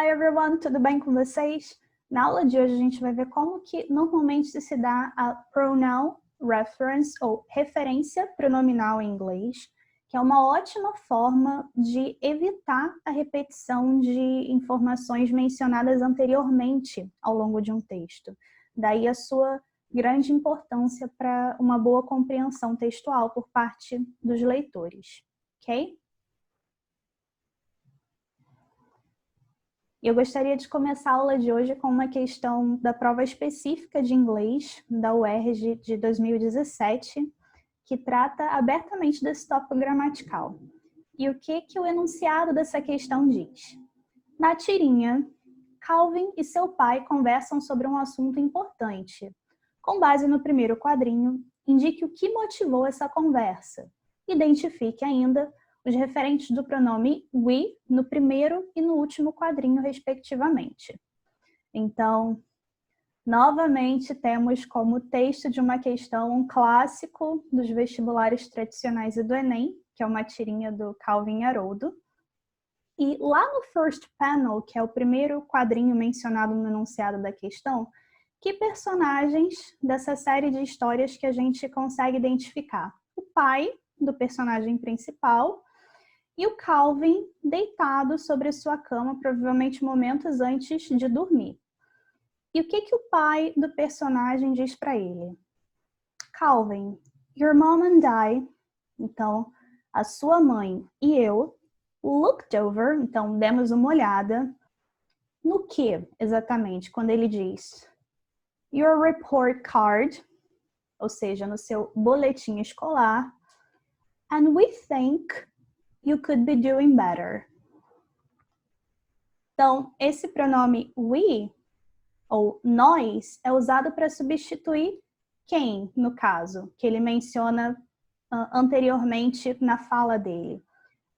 Hi everyone, tudo bem com vocês? Na aula de hoje a gente vai ver como que normalmente se dá a pronoun reference ou referência pronominal em inglês, que é uma ótima forma de evitar a repetição de informações mencionadas anteriormente ao longo de um texto. Daí a sua grande importância para uma boa compreensão textual por parte dos leitores, ok? Eu gostaria de começar a aula de hoje com uma questão da prova específica de inglês da UERJ de 2017, que trata abertamente desse tópico gramatical. E o que o enunciado dessa questão diz? Na tirinha, Calvin e seu pai conversam sobre um assunto importante. Com base no primeiro quadrinho, indique o que motivou essa conversa. Identifique ainda os referentes do pronome we no primeiro e no último quadrinho, respectivamente. Então, novamente, temos como texto de uma questão um clássico dos vestibulares tradicionais e do Enem, que é uma tirinha do Calvin e Haroldo. E lá no first panel, que é o primeiro quadrinho mencionado no enunciado da questão, que personagens dessa série de histórias que a gente consegue identificar? O pai do personagem principal e o Calvin deitado sobre sua cama, provavelmente momentos antes de dormir. E o que o pai do personagem diz para ele? Calvin, your mom and I, então a sua mãe e eu, looked over, então demos uma olhada, no que exatamente? Quando ele diz your report card, ou seja, no seu boletim escolar, and we think you could be doing better. Então, esse pronome we, ou nós, é usado para substituir quem, no caso, que ele menciona anteriormente na fala dele.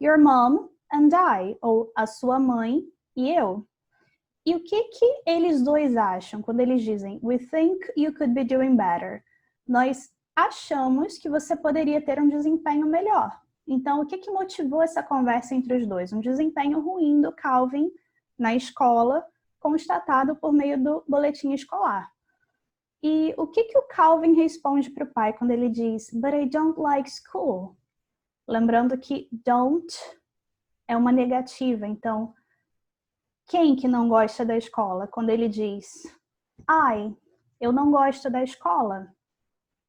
Your mom and I, ou a sua mãe e eu. E o que eles dois acham quando eles dizem we think you could be doing better? Nós achamos que você poderia ter um desempenho melhor. Então, o que motivou essa conversa entre os dois? Um desempenho ruim do Calvin na escola, constatado por meio do boletim escolar. E o que o Calvin responde para o pai quando ele diz but I don't like school? Lembrando que don't é uma negativa, então quem que não gosta da escola? Quando ele diz eu não gosto da escola.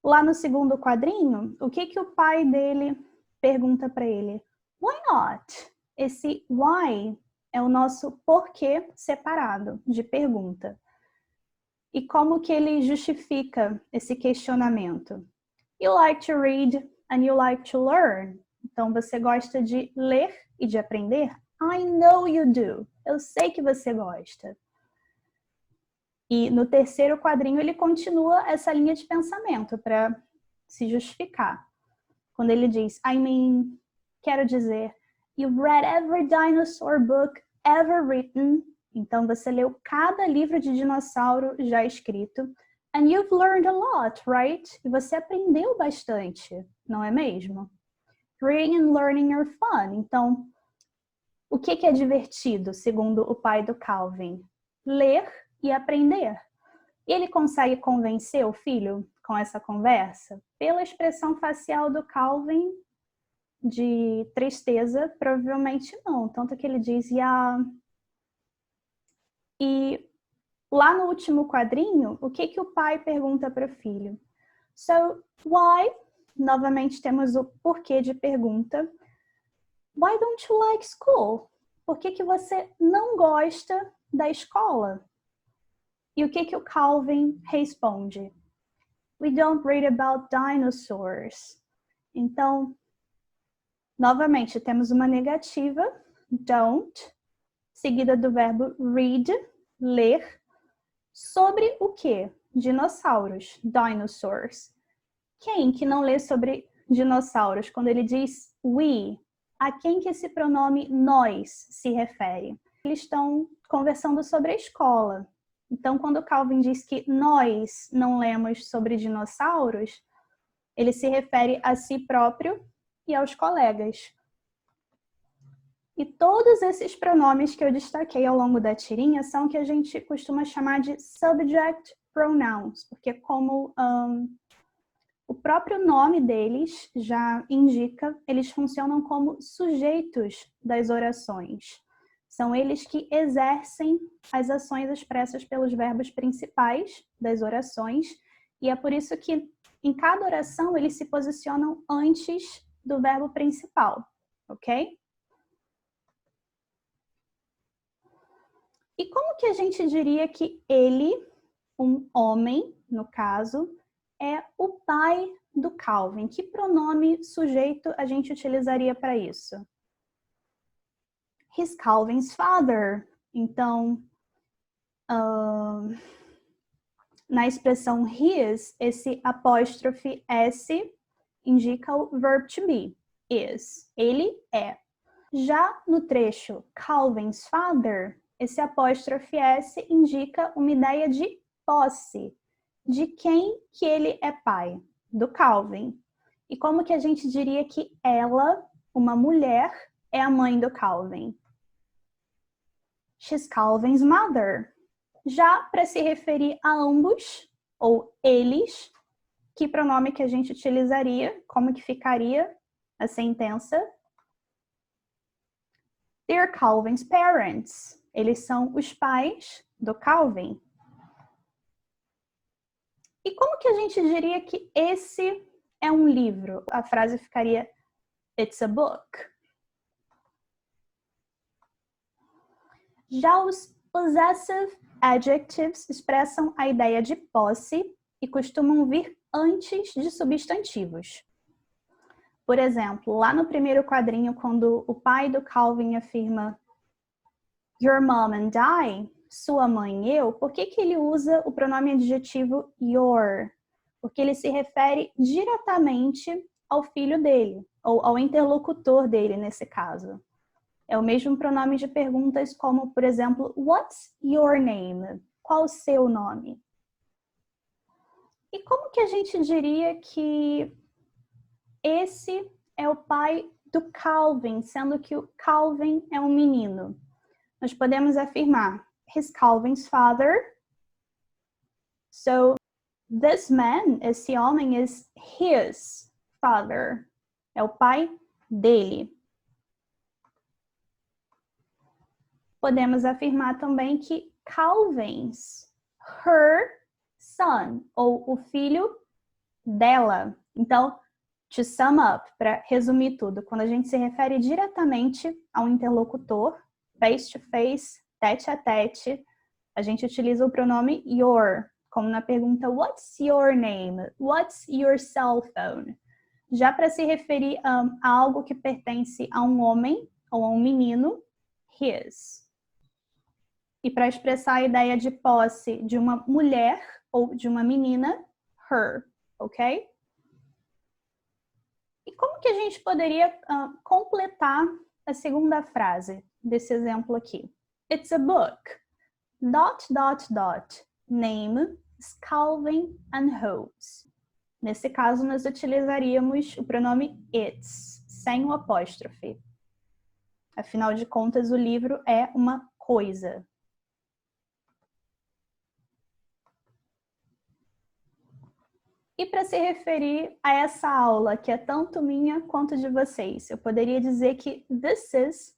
Lá no segundo quadrinho, o que o pai dele pergunta para ele? Why not? Esse why é o nosso porquê separado de pergunta. E como que ele justifica esse questionamento? You like to read and you like to learn. Então, você gosta de ler e de aprender? I know you do. Eu sei que você gosta. E no terceiro quadrinho ele continua essa linha de pensamento para se justificar. Quando ele diz, quero dizer, you've read every dinosaur book ever written. Então você leu cada livro de dinossauro já escrito. And you've learned a lot, right? E você aprendeu bastante, não é mesmo? Reading and learning are fun. Então, o que é divertido, segundo o pai do Calvin? Ler e aprender. E ele consegue convencer o filho com essa conversa? Pela expressão facial do Calvin de tristeza, provavelmente não. Tanto que ele diz, yeah. E lá no último quadrinho, o que o pai pergunta para o filho? So, why? Novamente temos o porquê de pergunta. Why don't you like school? Por que você não gosta da escola? E o que o Calvin responde? We don't read about dinosaurs. Então, novamente, temos uma negativa, don't, seguida do verbo read, ler, sobre o quê? Dinossauros, dinosaurs. Quem que não lê sobre dinossauros? Quando ele diz we, a quem que esse pronome nós se refere? Eles estão conversando sobre a escola. Então, quando Calvin diz que nós não lemos sobre dinossauros, ele se refere a si próprio e aos colegas. E todos esses pronomes que eu destaquei ao longo da tirinha são o que a gente costuma chamar de subject pronouns, porque como o próprio nome deles já indica, eles funcionam como sujeitos das orações. São eles que exercem as ações expressas pelos verbos principais das orações, e é por isso que em cada oração eles se posicionam antes do verbo principal, ok? E como que a gente diria que ele, um homem, no caso, é o pai do Calvin? Que pronome sujeito a gente utilizaria para isso? He's Calvin's father. Então, na expressão his, esse apóstrofe S indica o verb to be, is. Ele é. Já no trecho Calvin's father, esse apóstrofe S indica uma ideia de posse. De quem que ele é pai? Do Calvin. E como que a gente diria que ela, uma mulher, é a mãe do Calvin? She's Calvin's mother. Já para se referir a ambos, ou eles, que pronome que a gente utilizaria? Como que ficaria a sentença? They're Calvin's parents. Eles são os pais do Calvin. E como que a gente diria que esse é um livro? A frase ficaria It's a book. Já os possessive adjectives expressam a ideia de posse e costumam vir antes de substantivos. Por exemplo, lá no primeiro quadrinho, quando o pai do Calvin afirma Your mom and I, sua mãe e eu, por que ele usa o pronome adjetivo your? Porque ele se refere diretamente ao filho dele, ou ao interlocutor dele nesse caso. É o mesmo pronome de perguntas como, por exemplo, What's your name? Qual o seu nome? E como que a gente diria que esse é o pai do Calvin, sendo que o Calvin é um menino? Nós podemos afirmar He's Calvin's father. So, this man, esse homem, is his father. É o pai dele. Podemos afirmar também que Calvin's, her son, ou o filho dela. Então, to sum up, para resumir tudo, quando a gente se refere diretamente ao interlocutor, face to face, tete a tete, a gente utiliza o pronome your, como na pergunta What's your name? What's your cell phone? Já para se referir a algo que pertence a um homem ou a um menino, his. E para expressar a ideia de posse de uma mulher ou de uma menina, her, ok? E como que a gente poderia completar a segunda frase desse exemplo aqui? It's a book. ... Name is Calvin and Hobbes. Nesse caso, nós utilizaríamos o pronome it's, sem o apóstrofe. Afinal de contas, o livro é uma coisa. E para se referir a essa aula, que é tanto minha quanto de vocês, eu poderia dizer que this is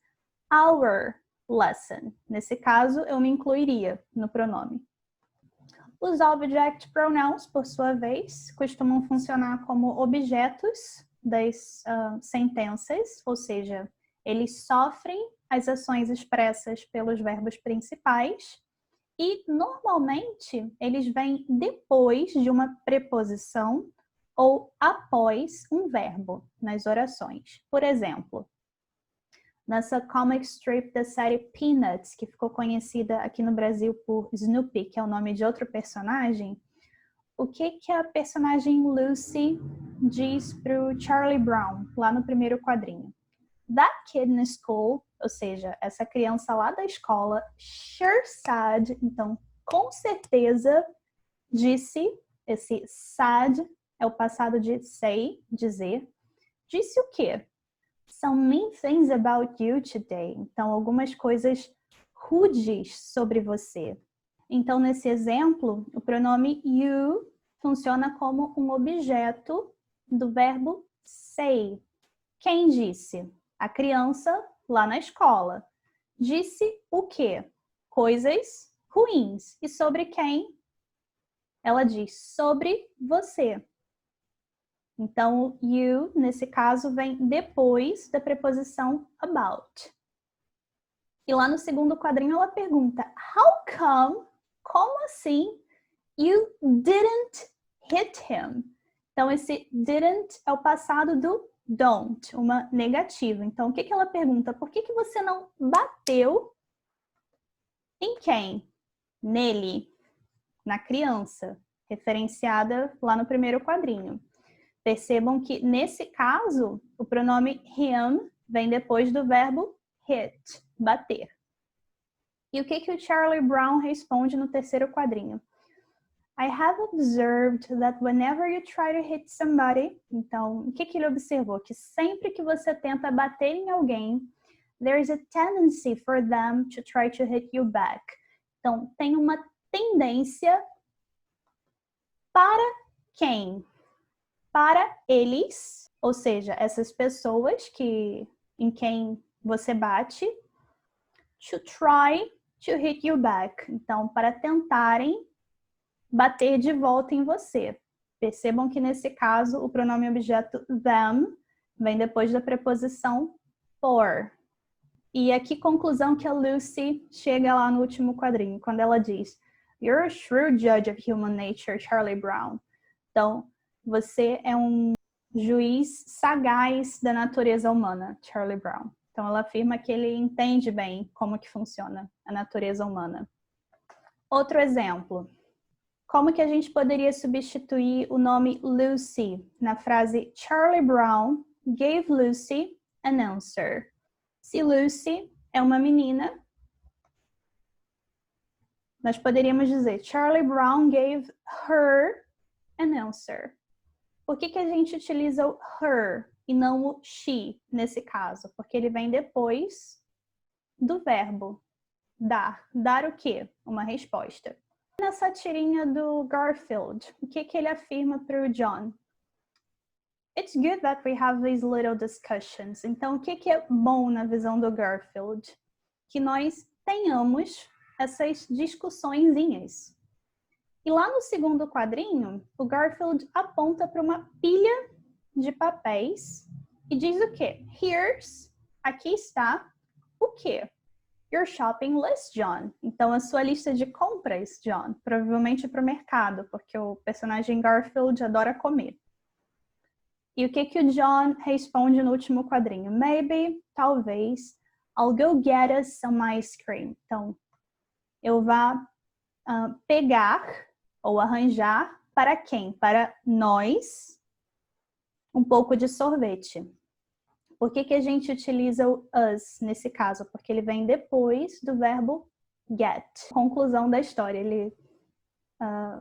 our lesson. Nesse caso, eu me incluiria no pronome. Os object pronouns, por sua vez, costumam funcionar como objetos das sentenças, ou seja, eles sofrem as ações expressas pelos verbos principais e, normalmente, eles vêm depois de uma preposição ou após um verbo nas orações. Por exemplo, nessa comic strip da série Peanuts, que ficou conhecida aqui no Brasil por Snoopy, que é o nome de outro personagem, o que a personagem Lucy diz para o Charlie Brown, lá no primeiro quadrinho? That kid in school, ou seja, essa criança lá da escola, sure said, então, com certeza, disse, esse said é o passado de say, dizer, disse o quê? Some mean things about you today. Então, algumas coisas rudes sobre você. Então, nesse exemplo, o pronome you funciona como um objeto do verbo say. Quem disse? A criança lá na escola. Disse o quê? Coisas ruins. E sobre quem? Ela diz sobre você. Então, you, nesse caso, vem depois da preposição about. E lá no segundo quadrinho ela pergunta, how come? Como assim? You didn't hit him. Então, esse didn't é o passado do don't, uma negativa. Então, o que ela pergunta? Por que você não bateu em quem? Nele, na criança, referenciada lá no primeiro quadrinho. Percebam que, nesse caso, o pronome him vem depois do verbo hit, bater. E o que o Charlie Brown responde no terceiro quadrinho? I have observed that whenever you try to hit somebody, então, o que ele observou? Que sempre que você tenta bater em alguém, there is a tendency for them to try to hit you back. Então, tem uma tendência para quem? Para eles, ou seja, essas pessoas em quem você bate, to try to hit you back. Então, para tentarem bater de volta em você. Percebam que nesse caso o pronome objeto them vem depois da preposição for. E aqui conclusão que a Lucy chega lá no último quadrinho, quando ela diz You're a shrewd judge of human nature, Charlie Brown. Então, você é um juiz sagaz da natureza humana, Charlie Brown. Então, ela afirma que ele entende bem como que funciona a natureza humana. Outro exemplo. Como que a gente poderia substituir o nome Lucy na frase Charlie Brown gave Lucy an answer? Se Lucy é uma menina, nós poderíamos dizer Charlie Brown gave her an answer. Por que a gente utiliza o her e não o she nesse caso? Porque ele vem depois do verbo dar. Dar o quê? Uma resposta. Nessa tirinha do Garfield, o que ele afirma para o John? It's good that we have these little discussions. Então, o que é bom na visão do Garfield? Que nós tenhamos essas discussõezinhas. E lá no segundo quadrinho, o Garfield aponta para uma pilha de papéis e diz o quê? Here's, aqui está, o quê? Your shopping list, John. Então, a sua lista de compras, John. Provavelmente para o mercado, porque o personagem Garfield adora comer. E o que o John responde no último quadrinho? Maybe, talvez, I'll go get us some ice cream. Então, eu vá pegar ou arranjar para quem? Para nós, um pouco de sorvete. Por que a gente utiliza o us nesse caso? Porque ele vem depois do verbo get. Conclusão da história, ele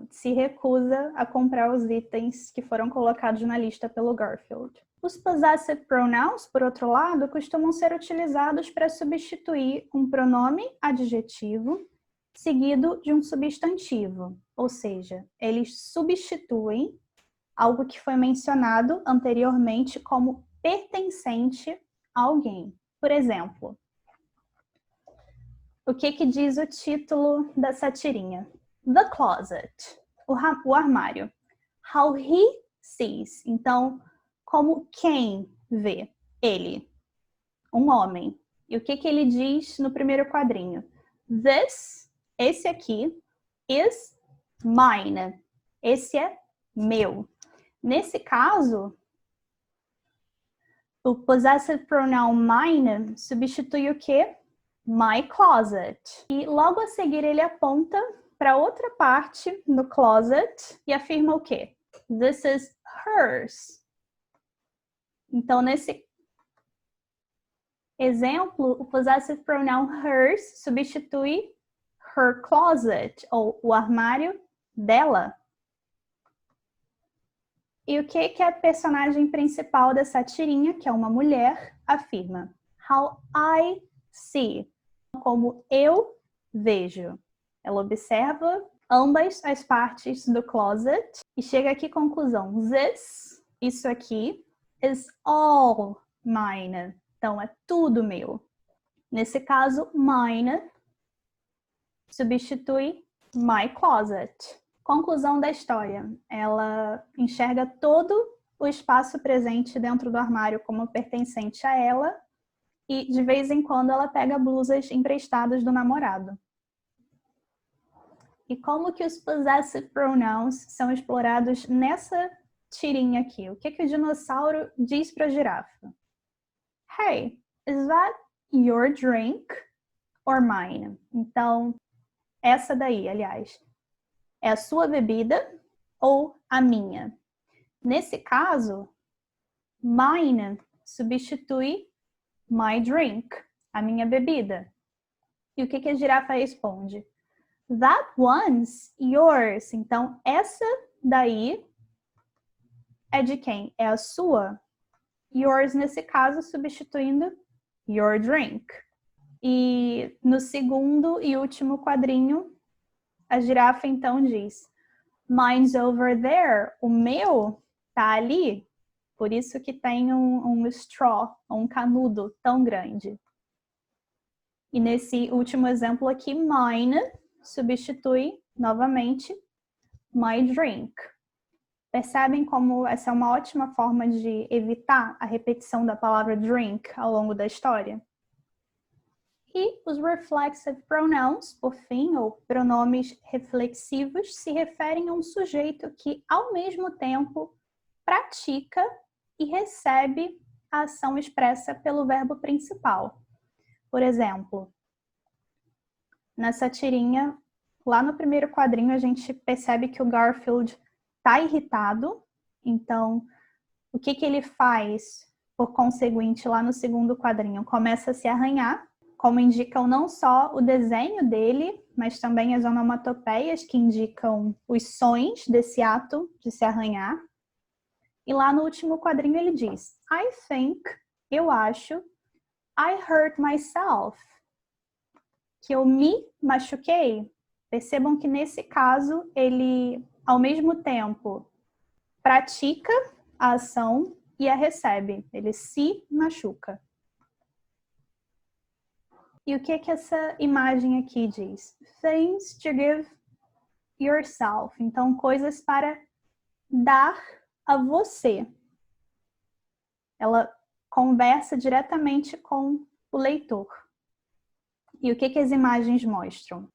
se recusa a comprar os itens que foram colocados na lista pelo Garfield. Os possessive pronouns, por outro lado, costumam ser utilizados para substituir um pronome adjetivo seguido de um substantivo, ou seja, eles substituem algo que foi mencionado anteriormente como pertencente a alguém. Por exemplo, o que diz o título dessa tirinha? The closet, o armário. How he sees, então, como quem vê? Ele, um homem. E o que ele diz no primeiro quadrinho? This, esse aqui, is mine. Esse é meu. Nesse caso, o possessive pronoun mine substitui o quê? My closet. E logo a seguir ele aponta para outra parte do closet e afirma o quê? This is hers. Então, nesse exemplo, o possessive pronoun hers substitui her closet, ou o armário dela. E o que a personagem principal dessa tirinha, que é uma mulher, afirma? How I see. Como eu vejo. Ela observa ambas as partes do closet e chega aqui à conclusão. This, isso aqui, is all mine. Então, é tudo meu. Nesse caso, mine substitui my closet. Conclusão da história. Ela enxerga todo o espaço presente dentro do armário como pertencente a ela e, de vez em quando, ela pega blusas emprestadas do namorado. E como que os possessive pronouns são explorados nessa tirinha aqui? O que o dinossauro diz para a girafa? Hey, is that your drink or mine? Então, essa daí, aliás, é a sua bebida ou a minha? Nesse caso, mine substitui my drink, a minha bebida. E o que a girafa responde? That one's yours. Então, essa daí é de quem? É a sua. Yours, nesse caso, substituindo your drink. E no segundo e último quadrinho, a girafa então diz: Mine's over there. O meu tá ali. Por isso que tem um straw, um canudo tão grande. E nesse último exemplo aqui, mine substitui novamente my drink. Percebem como essa é uma ótima forma de evitar a repetição da palavra drink ao longo da história? E os reflexive pronouns, por fim, ou pronomes reflexivos, se referem a um sujeito que, ao mesmo tempo, pratica e recebe a ação expressa pelo verbo principal. Por exemplo, nessa tirinha, lá no primeiro quadrinho, a gente percebe que o Garfield está irritado. Então, o que ele faz, por conseguinte, lá no segundo quadrinho? Começa a se arranhar, como indicam não só o desenho dele, mas também as onomatopeias que indicam os sons desse ato de se arranhar. E lá no último quadrinho ele diz: I think, eu acho, I hurt myself, que eu me machuquei. Percebam que nesse caso ele, ao mesmo tempo, pratica a ação e a recebe. Ele se machuca. E o que essa imagem aqui diz? Things to give yourself. Então, coisas para dar a você. Ela conversa diretamente com o leitor. E o que as imagens mostram?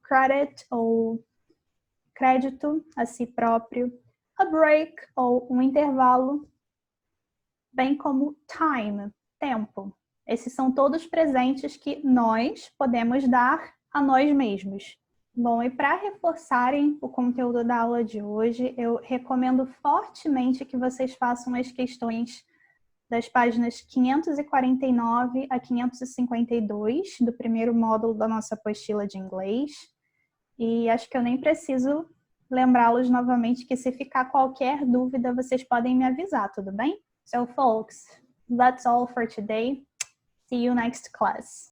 Credit, ou crédito a si próprio. A break, ou um intervalo. Bem como time, tempo. Esses são todos presentes que nós podemos dar a nós mesmos. Bom, e para reforçarem o conteúdo da aula de hoje, eu recomendo fortemente que vocês façam as questões das páginas 549 a 552 do primeiro módulo da nossa apostila de inglês. E acho que eu nem preciso lembrá-los novamente que se ficar qualquer dúvida, vocês podem me avisar, tudo bem? So folks, that's all for today. See you next class.